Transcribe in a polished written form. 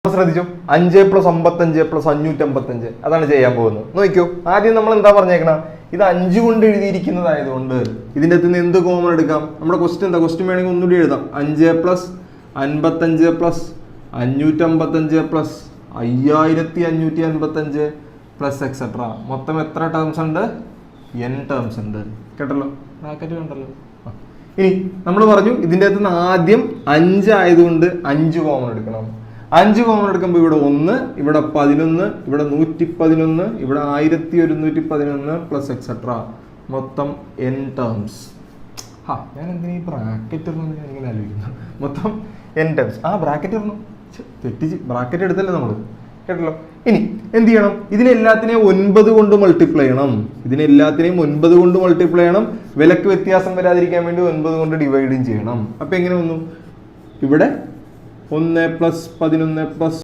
ശ്രദ്ധിച്ചു 5+55+555 അതാണ് ചെയ്യാൻ പോകുന്നത്. നോക്കിയോ, ആദ്യം നമ്മൾ എന്താ പറഞ്ഞേക്കണം, ഇത് 5 കൊണ്ട് എഴുതിയിരിക്കുന്നതായതുകൊണ്ട് ഇതിൻ്റെ അകത്ത് നിന്ന് എന്ത് കോമൺ എടുക്കാം? നമ്മുടെ ക്വസ്റ്റ്യൻ എന്താ? ക്വസ്റ്റ്യൻ വേണമെങ്കിൽ ഒന്നുകൂടി എഴുതാം. 5+55+555+5555 എക്സെട്ര. മൊത്തം എത്ര ടേംസ് ഉണ്ട്? n ടേംസ് ഉണ്ട്. കേട്ടല്ലോ, ബ്രാക്കറ്റ് കണ്ടല്ലോ. ഇനി നമ്മൾ പറഞ്ഞു ഇതിൻ്റെ അകത്ത് നിന്ന് ആദ്യം 5 ആയതുകൊണ്ട് 5 കോമൺ എടുക്കണം. 5 കോമൺ എടുക്കുമ്പോൾ ഇവിടെ 1, ഇവിടെ 11, ഇവിടെ 111, ഇവിടെ 1111 പ്ലസ് എക്സെട്ര. മൊത്തം n ടേംസ്. ഞാൻ എന്തിനാ ഈ ബ്രാക്കറ്റ് ഇടണമെന്ന് ഞാനിങ്ങനെ ആലോചിക്കുന്നു. മൊത്തം n ടേംസ്. ബ്രാക്കറ്റ് ഇടണം, തെറ്റിച്ച് ബ്രാക്കറ്റ് എടുത്തല്ലേ നമ്മൾ. കേട്ടല്ലോ. ഇനി എന്ത് ചെയ്യണം? ഇതിനെല്ലാത്തിനെയും 9 കൊണ്ട് മൾട്ടിപ്ലൈ ചെയ്യണം. ഇതിനെല്ലാത്തിനെയും 9 കൊണ്ട് മൾട്ടിപ്ലൈ ചെയ്യണം. വിലക്ക് വ്യത്യാസം വരാതിരിക്കാൻ വേണ്ടി 9 കൊണ്ട് ഡിവൈഡും ചെയ്യണം. അപ്പൊ എങ്ങനെ വന്നു? ഇവിടെ 1+11+